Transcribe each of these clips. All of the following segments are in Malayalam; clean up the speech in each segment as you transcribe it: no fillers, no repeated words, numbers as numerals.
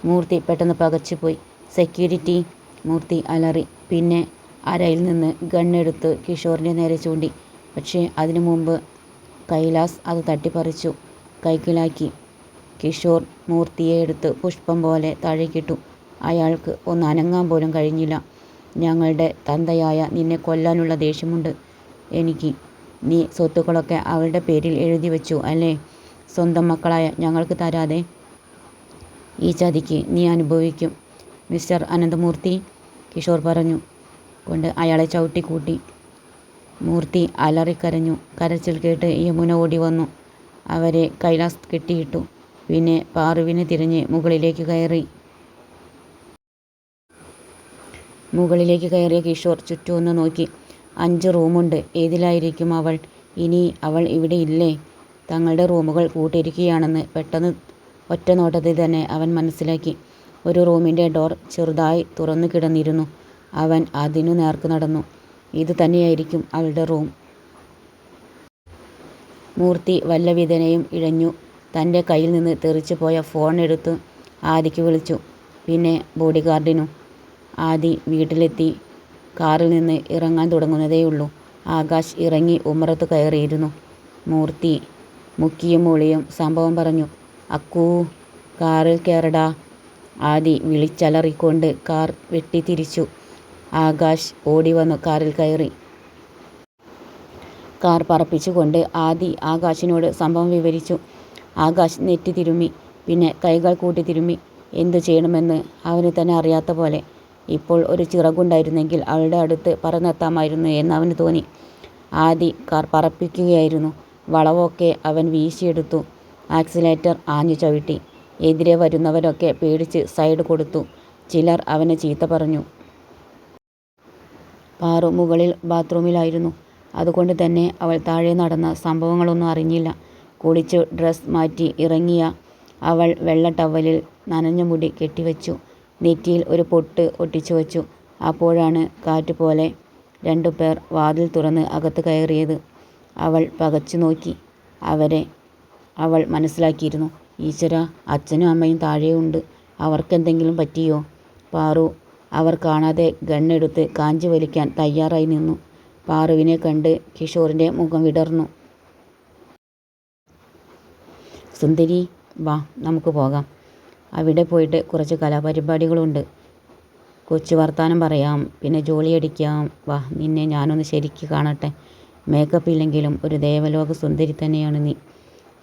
മൂർത്തി പെട്ടെന്ന് പകച്ചുപോയി. സെക്യൂരിറ്റി! മൂർത്തി അലറി. പിന്നെ അരയിൽ നിന്ന് ഗണ്ണെടുത്ത് കിഷോറിൻ്റെ നേരെ ചൂണ്ടി. പക്ഷേ അതിനു മുമ്പ് കൈലാസ് അത് തട്ടിപ്പറിച്ചു കൈക്കലാക്കി. കിഷോർ മൂർത്തിയെ എടുത്ത് പുഷ്പം പോലെ താഴേക്കിട്ടു. അയാൾക്ക് ഒന്ന് അനങ്ങാൻ പോലും കഴിഞ്ഞില്ല. ഞങ്ങളുടെ തന്തയായ നിന്നെ കൊല്ലാനുള്ള ദേഷ്യമുണ്ട് എനിക്ക്. നീ സ്വത്തുക്കളൊക്കെ അവളുടെ പേരിൽ എഴുതി വെച്ചു അല്ലേ? സ്വന്തം മക്കളായ ഞങ്ങൾക്ക് തരാതെ. ഈ ചതിക്ക് നീ അനുഭവിക്കും മിസ്റ്റർ അനന്തമൂർത്തി, കിഷോർ പറഞ്ഞു കൊണ്ട് അയാളെ ചവിട്ടിക്കൂട്ടി. മൂർത്തി അലറിക്കരഞ്ഞു. കരച്ചിൽ കേട്ട് യമുന ഓടി വന്നു. അവരെ കൈലാസ് കെട്ടിയിട്ടു. പിന്നെ പാറുവിനെ തിരഞ്ഞ് മുകളിലേക്ക് കയറിയ കിഷോർ ചുറ്റും ഒന്ന് നോക്കി. 5 റൂമുണ്ട്. ഏതിലായിരിക്കും അവൾ? ഇനി അവൾ ഇവിടെ ഇല്ലേ? തങ്ങളുടെ റൂമുകൾ കൂട്ടിയിരിക്കുകയാണെന്ന് പെട്ടെന്ന് ഒറ്റ നോട്ടത്തിൽ തന്നെ അവൻ മനസ്സിലാക്കി. ഒരു റൂമിൻ്റെ ഡോർ ചെറുതായി തുറന്നു കിടന്നിരുന്നു. അവൻ അതിനു നേർക്ക് നടന്നു. ഇത് തന്നെയായിരിക്കും അവളുടെ റൂം. മൂർത്തി വല്ല വിധേനയും ഇഴഞ്ഞു. തൻ്റെ കയ്യിൽ നിന്ന് തെറിച്ചു പോയ ഫോൺ എടുത്ത് ആദിക്ക് വിളിച്ചു. പിന്നെ ബോഡിഗാർഡിനും. ആദി വീട്ടിലെത്തി. കാറിൽ നിന്ന് ഇറങ്ങാൻ തുടങ്ങുന്നതേയുള്ളൂ. ആകാശ് ഇറങ്ങി ഉമ്മറത്ത് കയറിയിരുന്നു. മൂർത്തി മുക്കിയും മൂളിയും സംഭവം പറഞ്ഞു. അക്കൂ, കാറിൽ കയറടാ. ആദി വിളിച്ചലറിക്കൊണ്ട് കാർ വെട്ടിത്തിരിച്ചു. ആകാശ് ഓടി വന്നു കാറിൽ കയറി. കാർ പറപ്പിച്ചുകൊണ്ട് ആദി ആകാശിനോട് സംഭവം വിവരിച്ചു. ആകാശ് നെറ്റി തിരുമ്മി. പിന്നെ കൈകൾ കൂട്ടി തിരുമ്മി. എന്തു ചെയ്യണമെന്ന് അവന് തന്നെ അറിയാത്ത പോലെ. ഇപ്പോൾ ഒരു ചിറകുണ്ടായിരുന്നെങ്കിൽ അവളുടെ അടുത്ത് പറന്നെത്താമായിരുന്നു എന്ന് അവന് തോന്നി. ആദി കാർ പറപ്പിക്കുകയായിരുന്നു. വളവൊക്കെ അവൻ വീശിയെടുത്തു. ആക്സിലേറ്റർ ആഞ്ഞു ചവിട്ടി. എതിരെ വരുന്നവരൊക്കെ പേടിച്ച് സൈഡ് കൊടുത്തു. ചിലർ അവനെ ചീത്ത പറഞ്ഞു. പാറു മുകളിൽ ബാത്റൂമിലായിരുന്നു. അതുകൊണ്ട് തന്നെ അവൾ താഴെ നടന്ന സംഭവങ്ങളൊന്നും അറിഞ്ഞില്ല. കുളിച്ചു ഡ്രസ് മാറ്റി ഇറങ്ങിയ അവൾ വെള്ള ടവലിൽ നനഞ്ഞ മുടി കെട്ടിവെച്ചു. നെറ്റിയിൽ ഒരു പൊട്ട് ഒട്ടിച്ചു വച്ചു. അപ്പോഴാണ് കാറ്റ് പോലെ 2 പേർ വാതിൽ തുറന്ന് അകത്ത് കയറിയത്. അവൾ പകച്ചു നോക്കി. അവരെ അവൾ മനസ്സിലാക്കിയിരുന്നു. ഈശ്വരാ, അച്ഛനും അമ്മയും താഴെയുണ്ട്. അവർക്കെന്തെങ്കിലും പറ്റിയോ? പാറു അവർ കാണാതെ ഗണ്ണെടുത്ത് കാഞ്ചി വലിക്കാൻ തയ്യാറായി നിന്നു. പാറുവിനെ കണ്ട് കിഷോറിൻ്റെ മുഖം വിടർന്നു. സുന്ദരി, വാ നമുക്ക് പോകാം. അവിടെ പോയിട്ട് കുറച്ച് കലാപരിപാടികളുണ്ട്. കൊച്ചു വർത്താനം പറയാം, പിന്നെ ജോളിയടിക്കാം. വാ, നിന്നെ ഞാനൊന്ന് ശരിക്ക് കാണട്ടെ. മേക്കപ്പ് ഇല്ലെങ്കിലും ഒരു ദേവലോക സുന്ദരി തന്നെയാണ് നീ.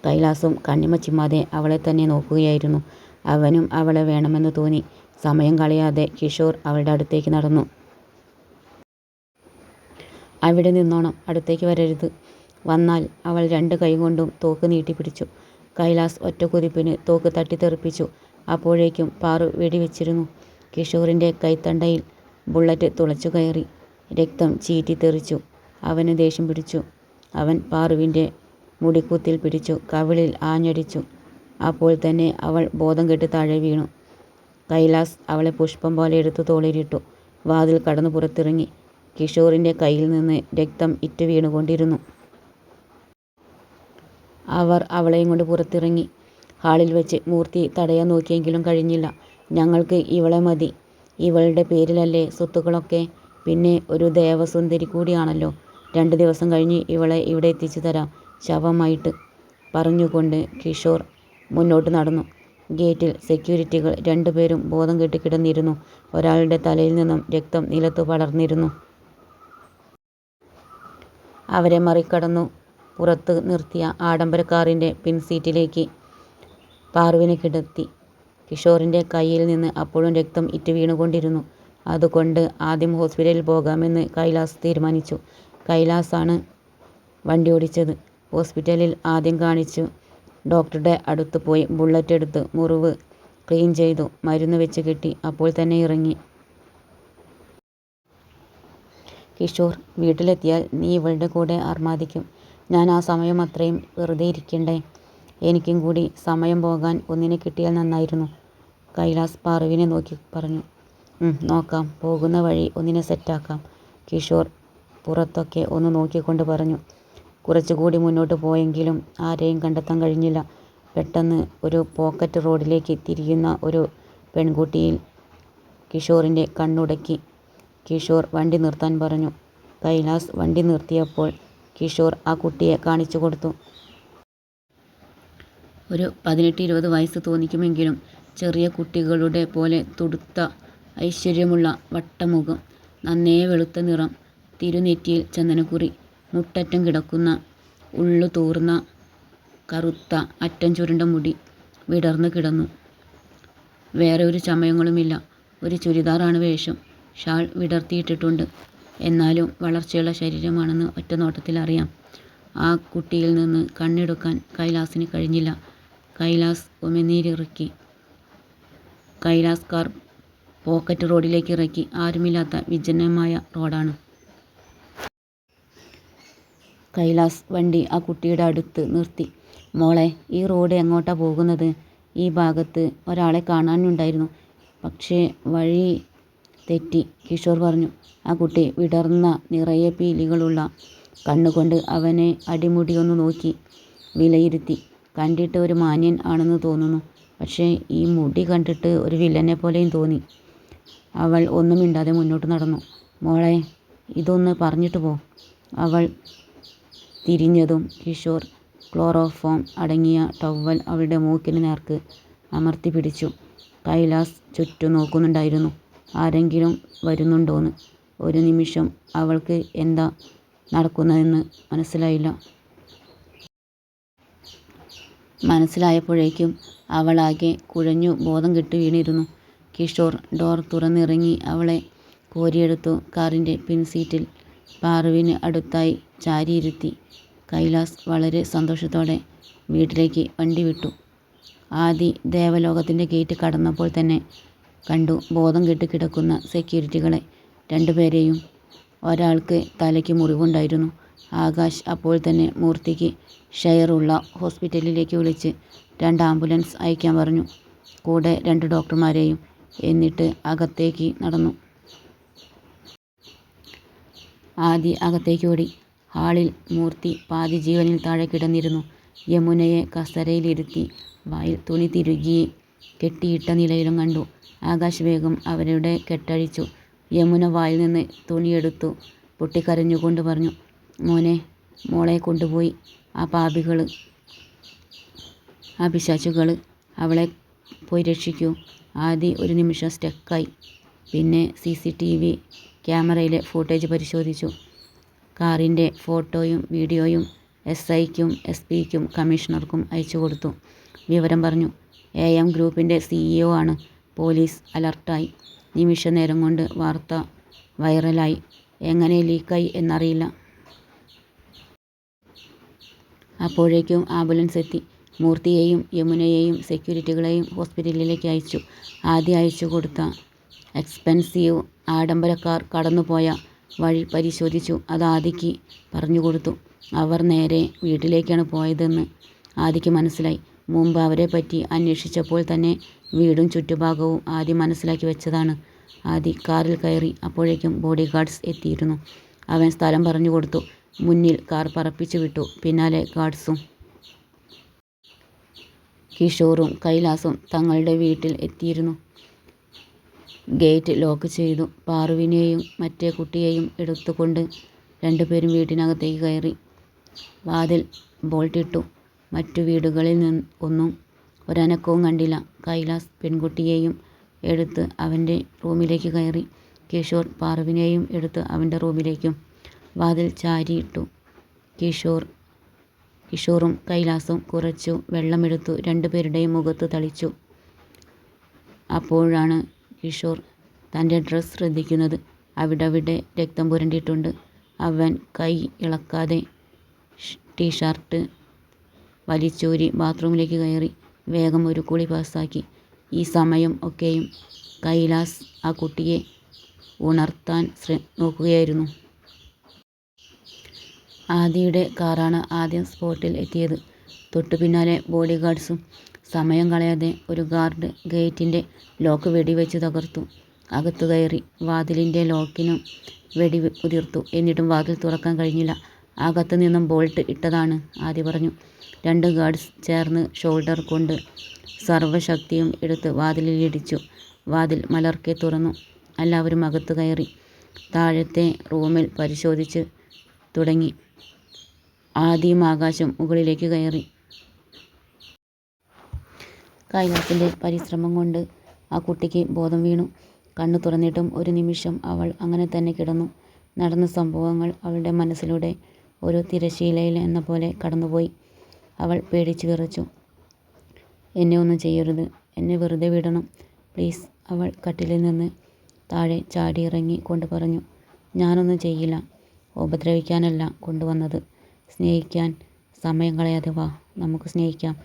കൈലാസും കണ്ണിമ ചിമ്മാതെ അവളെ തന്നെ നോക്കുകയായിരുന്നു. അവനും അവളെ വേണമെന്ന് തോന്നി. സമയം കളയാതെ കിഷോർ അവളുടെ അടുത്തേക്ക് നടന്നു. അവിടെ നിന്നോണം, അടുത്തേക്ക് വരരുത്. വന്നാൽ അവൾ 2 കൈകൊണ്ടും തോക്ക് നീട്ടിപ്പിടിച്ചു. കൈലാസ് ഒറ്റ കുതിപ്പിന് തോക്ക് തട്ടിത്തെറിപ്പിച്ചു. അപ്പോഴേക്കും പാറു വെടിവെച്ചിരുന്നു. കിഷോറിൻ്റെ കൈത്തണ്ടയിൽ ബുള്ളറ്റ് തുളച്ചു കയറി. രക്തം ചീറ്റിത്തെറിച്ചു. അവന് ദേഷ്യം പിടിച്ചു. അവൻ പാറുവിൻ്റെ മുടിക്കുത്തിൽ പിടിച്ചു കവിളിൽ ആഞ്ഞടിച്ചു. അപ്പോൾ തന്നെ അവൾ ബോധം കെട്ട് താഴെ വീണു. കൈലാസ് അവളെ പുഷ്പം പോലെ എടുത്തു തോളിലിട്ടു. വാതിൽ കടന്നു പുറത്തിറങ്ങി. കിഷോറിൻ്റെ കയ്യിൽ നിന്ന് രക്തം ഇറ്റു വീണുകൊണ്ടിരുന്നു. അവർ അവളെയും കൊണ്ട് പുറത്തിറങ്ങി. ഹാളിൽ വെച്ച് മൂർത്തി തടയാൻ നോക്കിയെങ്കിലും കഴിഞ്ഞില്ല. ഞങ്ങൾക്ക് ഇവളെ മതി. ഇവളുടെ പേരിലല്ലേ സ്വത്തുക്കളൊക്കെ. പിന്നെ ഒരു ദേവസുന്ദരി കൂടിയാണല്ലോ. 2 ദിവസം കഴിഞ്ഞ് ഇവളെ ഇവിടെ എത്തിച്ചു തരാം, ശവമായിട്ട്, പറഞ്ഞുകൊണ്ട് കിഷോർ മുന്നോട്ട് നടന്നു. ഗേറ്റിൽ സെക്യൂരിറ്റികൾ 2 പേരും ബോധം കെട്ട് കിടന്നിരുന്നു. ഒരാളുടെ തലയിൽ നിന്നും രക്തം നിലത്തു പടർന്നിരുന്നു. അവരെ മറികടന്നു പുറത്ത് നിർത്തിയ ആഡംബര കാറിൻ്റെ പിൻസീറ്റിലേക്ക് പാറുവിനെ കിടത്തി. കിഷോറിൻ്റെ കയ്യിൽ നിന്ന് അപ്പോഴും രക്തം ഇറ്റു വീണുകൊണ്ടിരുന്നു. അതുകൊണ്ട് ആദ്യം ഹോസ്പിറ്റലിൽ പോകാമെന്ന് കൈലാസ് തീരുമാനിച്ചു. കൈലാസാണ് വണ്ടി ഓടിച്ചത്. ഹോസ്പിറ്റലിൽ ആദ്യം കാണിച്ചു. ഡോക്ടറുടെ അടുത്ത് പോയി ബുള്ളറ്റ് എടുത്ത് മുറിവ് ക്ലീൻ ചെയ്തു. മരുന്ന് വെച്ച് കെട്ടി. അപ്പോൾ തന്നെ ഇറങ്ങി. കിഷോർ, വീട്ടിലെത്തിയാൽ നീ ഇവളുടെ കൂടെ അർമാദിക്കും. ഞാൻ ആ സമയം അത്രയും വെറുതെ ഇരിക്കണ്ടേ? എനിക്കും കൂടി സമയം പോകാൻ ഒന്നിനെ കിട്ടിയാൽ നന്നായിരുന്നു. കൈലാസ് പാറുവിനെ നോക്കി പറഞ്ഞു. നോക്കാം, പോകുന്ന വഴി ഒന്നിനെ സെറ്റാക്കാം. കിഷോർ പുറത്തൊക്കെ ഒന്ന് നോക്കിക്കൊണ്ട് പറഞ്ഞു. കുറച്ചുകൂടി മുന്നോട്ട് പോയെങ്കിലും ആരെയും കണ്ടെത്താൻ കഴിഞ്ഞില്ല. പെട്ടെന്ന് ഒരു പോക്കറ്റ് റോഡിലേക്ക് തിരിയുന്ന ഒരു പെൺകുട്ടിയിൽ കിഷോറിൻ്റെ കണ്ണുടക്കി. കിഷോർ വണ്ടി നിർത്താൻ പറഞ്ഞു. കൈലാസ് വണ്ടി നിർത്തിയപ്പോൾ കിഷോർ ആ കുട്ടിയെ കാണിച്ചു കൊടുത്തു. ഒരു 18-20 വയസ്സ് തോന്നിക്കുമെങ്കിലും ചെറിയ കുട്ടികളുടെ പോലെ തുടുത്ത ഐശ്വര്യമുള്ള വട്ടമുഖം, നന്നേ വെളുത്ത നിറം, തിരുനെറ്റിയിൽ ചന്ദനക്കുറി, മുട്ടറ്റം കിടക്കുന്ന ഉള്ളു തൂർന്ന കറുത്ത അറ്റം ചുരുണ്ട മുടി വിടർന്നു കിടന്നു. വേറെ ഒരു ചമയങ്ങളുമില്ല. ഒരു ചുരിദാറാണ് വേഷം. ഷാൾ വിടർത്തിയിട്ടിട്ടുണ്ട്. എന്നാലും വളർച്ചയുള്ള ശരീരമാണെന്ന് ഒറ്റ നോട്ടത്തിൽ അറിയാം. ആ കുട്ടിയിൽ നിന്ന് കണ്ണെടുക്കാൻ കൈലാസിന് കഴിഞ്ഞില്ല. കൈലാസ് ഉമിനീരിറക്കി. കൈലാസ് കാർ പോക്കറ്റ് റോഡിലേക്ക് ഇറക്കി. ആരുമില്ലാത്ത വിജനമായ റോഡാണ്. കൈലാസ് വണ്ടി ആ കുട്ടിയുടെ അടുത്ത് നിർത്തി. മോളെ, ഈ റോഡ് എങ്ങോട്ടാ പോകുന്നത്? ഈ ഭാഗത്ത് ഒരാളെ കാണാനുണ്ടായിരുന്നു, പക്ഷേ വഴി തെറ്റി, കിഷോർ പറഞ്ഞു. ആ കുട്ടി വിടർന്ന നിറയെ പീലികളുള്ള കണ്ണുകൊണ്ട് അവനെ അടിമുടിയൊന്നു നോക്കി വിലയിരുത്തി. കണ്ടിട്ട് ഒരു മാന്യൻ ആണെന്ന് തോന്നുന്നു, പക്ഷേ ഈ മുടി കണ്ടിട്ട് ഒരു വില്ലനെ പോലെയും തോന്നി. അവൾ ഒന്നും മിണ്ടാതെ മുന്നോട്ട് നടന്നു. മോളെ, ഇതൊന്ന് പറഞ്ഞിട്ട് പോ. അവൾ തിരിഞ്ഞതും കിഷോർ ക്ലോറോഫോം അടങ്ങിയ ടവൽ അവളുടെ മൂക്കിന് നേർക്ക് അമർത്തി പിടിച്ചു. കൈലാസ് ചുറ്റും നോക്കുന്നുണ്ടായിരുന്നു, ആരെങ്കിലും വരുന്നുണ്ടോന്ന്. ഒരു നിമിഷം അവൾക്ക് എന്താ നടക്കുന്നതെന്ന് മനസ്സിലായില്ല. മനസ്സിലായപ്പോഴേക്കും അവളാകെ കുഴഞ്ഞു ബോധം കെട്ട് വീണിരുന്നു. കിഷോർ ഡോർ തുറന്നിറങ്ങി അവളെ കോരിയെടുത്തു. കാറിൻ്റെ പിൻസീറ്റിൽ പാറുവിന് അടുത്തായി ചാരിയിരുത്തി. കൈലാസ് വളരെ സന്തോഷത്തോടെ വീട്ടിലേക്ക് വണ്ടി വിട്ടു. ആദി ദേവലോകത്തിൻ്റെ ഗേറ്റ് കടന്നപ്പോൾ തന്നെ കണ്ടു ബോധം കെട്ട് കിടക്കുന്ന സെക്യൂരിറ്റികളെ. രണ്ടുപേരെയും. ഒരാൾക്ക് തലയ്ക്ക് മുറിവുണ്ടായിരുന്നു. ആകാശ് അപ്പോൾ തന്നെ മൂർത്തിക്ക് ഷെയറുള്ള ഹോസ്പിറ്റലിലേക്ക് വിളിച്ച് 2 ആംബുലൻസ് അയക്കാൻ പറഞ്ഞു. കൂടെ 2 ഡോക്ടർമാരെയും. എന്നിട്ട് അകത്തേക്ക് നടന്നു. ആദി അകത്തേക്ക് ഓടി. ഹാളിൽ മൂർത്തി പാതി ജീവനിൽ താഴെ കിടന്നിരുന്നു. യമുനയെ കസേരയിലിരുത്തി വായിൽ തുണി തിരുകി കെട്ടിയിട്ട നിലയിലും കണ്ടു. ആകാശ് വേഗം അവരുടെ കെട്ടഴിച്ചു. യമുന വായിൽ നിന്ന് തുണിയെടുത്തു പൊട്ടിക്കരഞ്ഞുകൊണ്ട് പറഞ്ഞു, മോനെ, മോളെ കൊണ്ടുപോയി ആ പാപികൾ, ആ പിശാചുകൾ. അവളെ പോയി രക്ഷിക്കൂ. ആദി ഒരു നിമിഷം സ്റ്റക്കായി. പിന്നെ CCTV ക്യാമറയിലെ ഫൂട്ടേജ് പരിശോധിച്ചു. കാറിൻ്റെ ഫോട്ടോയും വീഡിയോയും SIക്കും SP-ക്കും കമ്മീഷണർക്കും അയച്ചു കൊടുത്തു. വിവരം പറഞ്ഞു. AM ഗ്രൂപ്പിൻ്റെ CEO ആണ്. പോലീസ് അലർട്ടായി. നിമിഷ നേരം കൊണ്ട് വാർത്ത വൈറലായി. എങ്ങനെ ലീക്കായി എന്നറിയില്ല. അപ്പോഴേക്കും ആംബുലൻസ് എത്തി. മൂർത്തിയെയും യമുനയെയും സെക്യൂരിറ്റികളെയും ഹോസ്പിറ്റലിലേക്ക് അയച്ചു. ആദ്യം അയച്ചു കൊടുത്ത എക്സ്പെൻസീവ് ആഡംബര കാർ കടന്നുപോയ വഴി പരിശോധിച്ചു. അത് ആദിക്ക് പറഞ്ഞു കൊടുത്തു. അവർ നേരെ വീട്ടിലേക്കാണ് പോയതെന്ന് ആദിക്ക് മനസ്സിലായി. മുമ്പ് അവരെപ്പറ്റി അന്വേഷിച്ചപ്പോൾ തന്നെ വീടും ചുറ്റുഭാഗവും ആദി മനസ്സിലാക്കി വെച്ചതാണ്. ആദി കാറിൽ കയറി. അപ്പോഴേക്കും ബോഡി ഗാർഡ്സ് എത്തിയിരുന്നു. അവൻ സ്ഥലം പറഞ്ഞു കൊടുത്തു. മുന്നിൽ കാർ പറപ്പിച്ചു വിട്ടു. പിന്നാലെ ഗാർഡ്സും. കിഷോറും കൈലാസും തങ്ങളുടെ വീട്ടിൽ എത്തിയിരുന്നു. ഗേറ്റ് ലോക്ക് ചെയ്തു. പാറുവിനെയും മറ്റേ കുട്ടിയെയും എടുത്തുകൊണ്ട് രണ്ടുപേരും വീട്ടിനകത്തേക്ക് കയറി. വാതിൽ ബോൾട്ടിട്ടു. മറ്റു വീടുകളിൽ ഒന്നും ഒരനക്കവും കണ്ടില്ല. കൈലാസ് പെൺകുട്ടിയെയും എടുത്ത് അവൻ്റെ റൂമിലേക്ക് കയറി. കിഷോർ പാറുവിനെയും എടുത്ത് അവൻ്റെ റൂമിലേക്കും വാതിൽ ചാരിയിട്ടു. കിഷോറും കൈലാസും കുറച്ചു വെള്ളമെടുത്തു രണ്ടുപേരുടെയും മുഖത്ത് തളിച്ചു. അപ്പോഴാണ് കിഷോർ തൻ്റെ ഡ്രസ്സ് ശ്രദ്ധിക്കുന്നത്. അവിടവിടെ രക്തം പുരണ്ടിട്ടുണ്ട്. അവൻ കൈ ഇളക്കാതെ ടീഷർട്ട് വലിച്ചൂരി ബാത്റൂമിലേക്ക് കയറി. വേഗം ഒരു കുളി പാസ്സാക്കി. ഈ സമയം ഒക്കെയും കൈലാസ് ആ കുട്ടിയെ ഉണർത്താൻ നോക്കുകയായിരുന്നു. ആദിയുടെ കാറാണ് ആദ്യം സ്പോട്ടിൽ എത്തിയത്. തൊട്ടു പിന്നാലെ ബോഡി ഗാർഡ്സും. സമയം കളയാതെ ഒരു ഗാർഡ് ഗേറ്റിൻ്റെ ലോക്ക് വെടിവെച്ച് തകർത്തു. അകത്തു കയറി. വാതിലിൻ്റെ ലോക്കിനും വെടി ഉതിർത്തു. എന്നിട്ടും വാതിൽ തുറക്കാൻ കഴിഞ്ഞില്ല. അകത്തു നിന്നും ബോൾട്ട് ഇട്ടതാണ്, ആദി പറഞ്ഞു. 2 ഗാർഡ്സ് ചേർന്ന് ഷോൾഡർ കൊണ്ട് സർവ്വശക്തിയും എടുത്ത് വാതിലിലിടിച്ചു. വാതിൽ മലർക്കെ തുറന്നു. എല്ലാവരും അകത്ത് കയറി. താഴത്തെ റൂമിൽ പരിശോധിച്ച് തുടങ്ങി. ആദിയും ആകാശും മുകളിലേക്ക് കയറി. കൈലാസിൻ്റെ പരിശ്രമം കൊണ്ട് ആ കുട്ടിക്ക് ബോധം വീണു. കണ്ണു തുറന്നിട്ടും ഒരു നിമിഷം അവൾ അങ്ങനെ തന്നെ കിടന്നു. നടന്ന സംഭവങ്ങൾ അവളുടെ മനസ്സിലൂടെ ഒരു തിരശീലയിൽ എന്ന പോലെ കടന്നുപോയി. അവൾ പേടിച്ചു വിറച്ചു. എന്നെ ഒന്നും ചെയ്യരുത്, എന്നെ വെറുതെ വിടണം പ്ലീസ്. അവൾ കട്ടിലിൽ നിന്ന് താഴെ ചാടിയിറങ്ങി കൊണ്ട് പറഞ്ഞു. ഞാനൊന്നും ചെയ്യില്ല. ഉപദ്രവിക്കാനല്ല കൊണ്ടുവന്നത്, സ്നേഹിക്കാൻ. സമയം കളയാതെ വാ, നമുക്ക് സ്നേഹിക്കാം.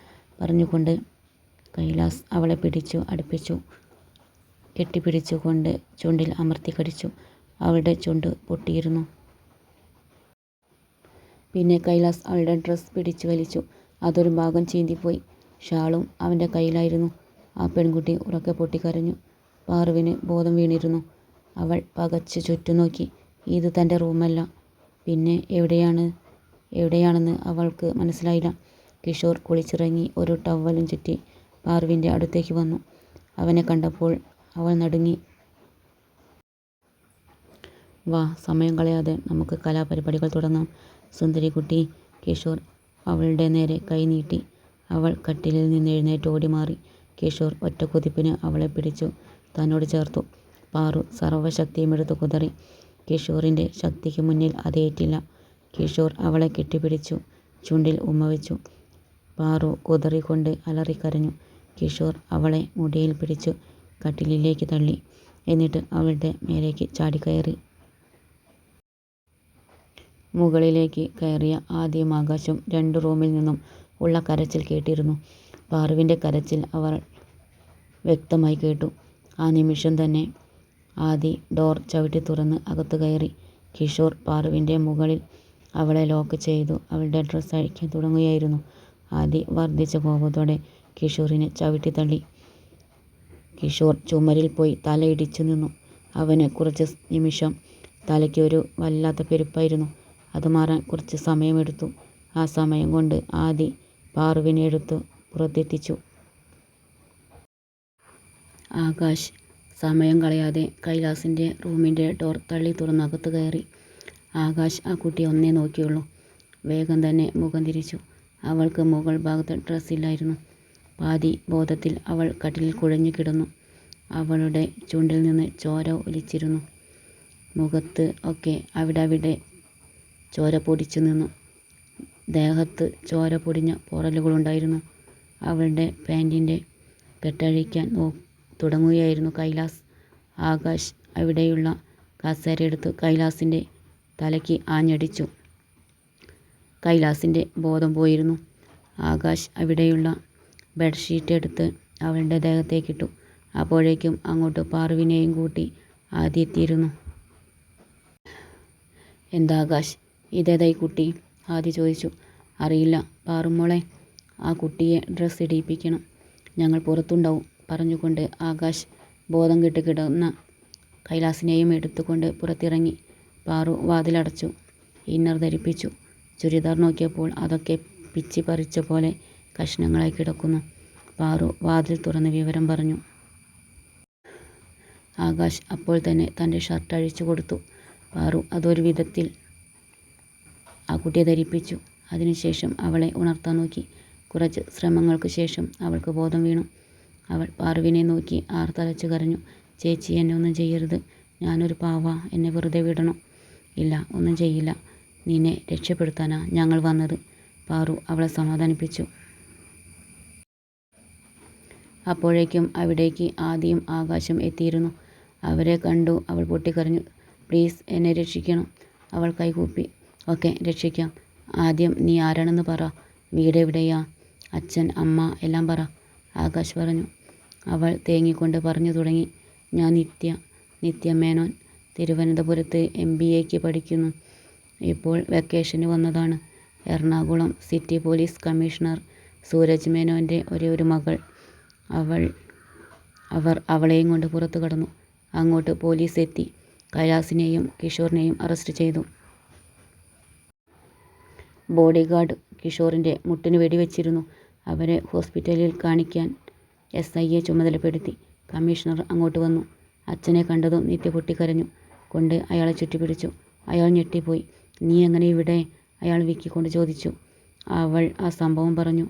പറഞ്ഞുകൊണ്ട് കൈലാസ് അവളെ പിടിച്ചു അടുപ്പിച്ചു. കെട്ടിപ്പിടിച്ചു കൊണ്ട് ചുണ്ടിൽ അമർത്തി കടിച്ചു. അവളുടെ ചുണ്ട് പൊട്ടിയിരുന്നു. പിന്നെ കൈലാസ് അവളുടെ ഡ്രസ്സ് പിടിച്ചു വലിച്ചു. അതൊരു ഭാഗം ചീന്തിപ്പോയി. ഷാളും അവൻ്റെ കയ്യിലായിരുന്നു. ആ പെൺകുട്ടി ഉറക്കെ പൊട്ടിക്കരഞ്ഞു. പാറുവിന് ബോധം വീണിരുന്നു. അവൾ പകച്ച് ചുറ്റും നോക്കി. ഇത് തൻ്റെ റൂമല്ല. പിന്നെ എവിടെയാണെന്ന് അവൾക്ക് മനസ്സിലായില്ല. കിഷോർ കുളിച്ചിറങ്ങി ഒരു ടവലും ചുറ്റി പാറുവിൻ്റെ അടുത്തേക്ക് വന്നു. അവനെ കണ്ടപ്പോൾ അവൾ നടുങ്ങി. വാ, സമയം കളയാതെ നമുക്ക് കലാപരിപാടികൾ തുടങ്ങാം സുന്ദരിക്കുട്ടി. കിഷോർ അവളുടെ നേരെ കൈ നീട്ടി. അവൾ കട്ടിലിൽ നിന്ന് എഴുന്നേറ്റ് ഓടി മാറി. കിഷോർ ഒറ്റ കുതിപ്പിന് അവളെ പിടിച്ചു തന്നോട് ചേർത്തു. പാറു സർവ്വശക്തിയും എടുത്ത് കുതറി. കിഷോറിൻ്റെ ശക്തിക്ക് മുന്നിൽ അതേറ്റില്ല. കിഷോർ അവളെ കെട്ടിപ്പിടിച്ചു. ചുണ്ടിൽ ഉമ്മ വെച്ചു. പാറു കുതറിക്കൊണ്ട് അലറിക്കരഞ്ഞു. കിഷോർ അവളെ മുടിയിൽ പിടിച്ചു കട്ടിലിലേക്ക് തള്ളി. എന്നിട്ട് അവളുടെ മേലേക്ക് ചാടിക്കയറി. മുകളിലേക്ക് കയറിയ ആദ്യം ആകാശം 2 റൂമിൽ നിന്നും ഉള്ള കരച്ചിൽ കേട്ടിരുന്നു. പാറുവിൻ്റെ കരച്ചിൽ അവർ വ്യക്തമായി കേട്ടു. ആ നിമിഷം തന്നെ ആദി ഡോർ ചവിട്ടി തുറന്ന് അകത്ത് കയറി. കിഷോർ പാറുവിൻ്റെ മുകളിൽ അവളെ ലോക്ക് ചെയ്തു അവളുടെ ഡ്രസ്സ് അഴിക്കാൻ തുടങ്ങുകയായിരുന്നു. ആദി വർദ്ധിച്ച കോപത്തോടെ കിഷോറിനെ ചവിട്ടി തള്ളി. കിഷോർ ചുമരിൽ പോയി തലയിടിച്ചു നിന്നു. അവന് കുറച്ച് നിമിഷം തലയ്ക്ക് ഒരു വല്ലാത്ത പെരുപ്പായിരുന്നു. അത് മാറാൻ കുറച്ച് സമയമെടുത്തു. ആ സമയം കൊണ്ട് ആദി പാറുവിനെ എടുത്തു പുറത്തെത്തിച്ചു. ആകാശ് സമയം കളയാതെ കൈലാസിൻ്റെ റൂമിൻ്റെ ഡോർ തള്ളി തുറന്ന് അകത്ത് കയറി. ആകാശ് ആ കുട്ടിയെ ഒന്നേ നോക്കിയുള്ളൂ. വേഗം തന്നെ മുഖം തിരിച്ചു. അവൾക്ക് മുകൾ ഭാഗത്ത് ഡ്രസ്സില്ലായിരുന്നു. പാതി ബോധത്തിൽ അവൾ കട്ടിലിൽ കുഴഞ്ഞു കിടന്നു. അവളുടെ ചുണ്ടിൽ നിന്ന് ചോര ഒലിച്ചിരുന്നു. മുഖത്ത് ഒക്കെ അവിടെ ചോര പൊടിച്ചു നിന്നു. ദേഹത്ത് ചോര പൊടിഞ്ഞ പോറലുകളുണ്ടായിരുന്നു. അവളുടെ പാൻറ്റിൻ്റെ കെട്ടഴിക്കാൻ തുടങ്ങുകയായിരുന്നു കൈലാസ്. ആകാശ് അവിടെയുള്ള കസേര എടുത്ത് കൈലാസിൻ്റെ തലയ്ക്ക് ആഞ്ഞടിച്ചു. കൈലാസിൻ്റെ ബോധം പോയിരുന്നു. ആകാശ് അവിടെയുള്ള ബെഡ്ഷീറ്റ് എടുത്ത് അവളുടെ ദേഹത്തേക്കിട്ടു. അപ്പോഴേക്കും അങ്ങോട്ട് പാറുവിനെയും കൂട്ടി ആദി എത്തിയിരുന്നു. എന്താ ആകാശ്, ഇതേതായി കുട്ടി? ആദി ചോദിച്ചു. അറിയില്ല പാറുമോളെ, ആ കുട്ടിയെ ഡ്രസ്സ് ഇടിയിപ്പിക്കണം, ഞങ്ങൾ പുറത്തുണ്ടാവും. പറഞ്ഞുകൊണ്ട് ആകാശ് ബോധം കെട്ട് കിടന്ന കൈലാസിനെയും എടുത്തുകൊണ്ട് പുറത്തിറങ്ങി. പാറു വാതിലടച്ചു. ഇന്നർ ധരിപ്പിച്ചു. ചുരിദാർ നോക്കിയപ്പോൾ അതൊക്കെ പിച്ചി പറിച്ച പോലെ കഷ്ണങ്ങളായി കിടക്കുന്നു. പാറു വാതിൽ തുറന്ന് വിവരം പറഞ്ഞു. ആകാശ് അപ്പോൾ തന്നെ തൻ്റെ ഷർട്ട് അഴിച്ചു കൊടുത്തു. പാറു അതൊരു വിധത്തിൽ ആ കുട്ടിയെ ധരിപ്പിച്ചു. അതിനുശേഷം അവളെ ഉണർത്താൻ നോക്കി. കുറച്ച് ശ്രമങ്ങൾക്ക് ശേഷം അവൾക്ക് ബോധം വീണു. അവൾ പാറുവിനെ നോക്കി ആർത്തലച്ചു കരഞ്ഞു. ചേച്ചി, എന്നെ ഒന്നും ചെയ്യരുത്, ഞാനൊരു പാവ, എന്നെ വെറുതെ വിടണം. ഇല്ല, ഒന്നും ചെയ്യില്ല, നിന്നെ രക്ഷപ്പെടുത്താനാ ഞങ്ങൾ വന്നത്. പാറു അവളെ സമാധാനിപ്പിച്ചു. അപ്പോഴേക്കും അവിടേക്ക് ആദിയും ആകാശം എത്തിയിരുന്നു. അവരെ കണ്ടു അവൾ പൊട്ടിക്കരഞ്ഞു. പ്ലീസ്, എന്നെ രക്ഷിക്കണം. അവൾ കൈകൂപ്പി. ഓക്കെ, രക്ഷിക്കാം. ആദ്യം നീ ആരാണെന്ന് പറ. വീട് എവിടെയാ? അച്ഛൻ, അമ്മ എല്ലാം പറ. ആകാശ് പറഞ്ഞു. അവൾ തേങ്ങിക്കൊണ്ട് പറഞ്ഞു തുടങ്ങി. ഞാൻ നിത്യ മേനോൻ. തിരുവനന്തപുരത്ത് MBAക്ക് പഠിക്കുന്നു. ഇപ്പോൾ വെക്കേഷന് വന്നതാണ്. Ernakulam city police commissioner Suraj മേനോൻ്റെ ഒരേയൊരു മകൾ. അവർ അവളെയും കൊണ്ട് പുറത്തു കടന്നു. അങ്ങോട്ട് പോലീസ് എത്തി. കൈലാസിനെയും കിഷോറിനെയും അറസ്റ്റ് ചെയ്തു. ബോഡിഗാർഡ് കിഷോറിൻ്റെ മുട്ടിന് വെടിവെച്ചിരുന്നു. അവരെ ഹോസ്പിറ്റലിൽ കാണിക്കാൻ SIയെ ചുമതലപ്പെടുത്തി. കമ്മീഷണർ അങ്ങോട്ട് വന്നു. അച്ഛനെ കണ്ടതും നിത്യ പൊട്ടിക്കരഞ്ഞു കൊണ്ട് അയാളെ ചുറ്റിപ്പിടിച്ചു. അയാൾ ഞെട്ടിപ്പോയി. നീ എങ്ങനെ ഇവിടെ? അയാൾ വിക്കിക്കൊണ്ട് ചോദിച്ചു. അവൾ ആ സംഭവം പറഞ്ഞു.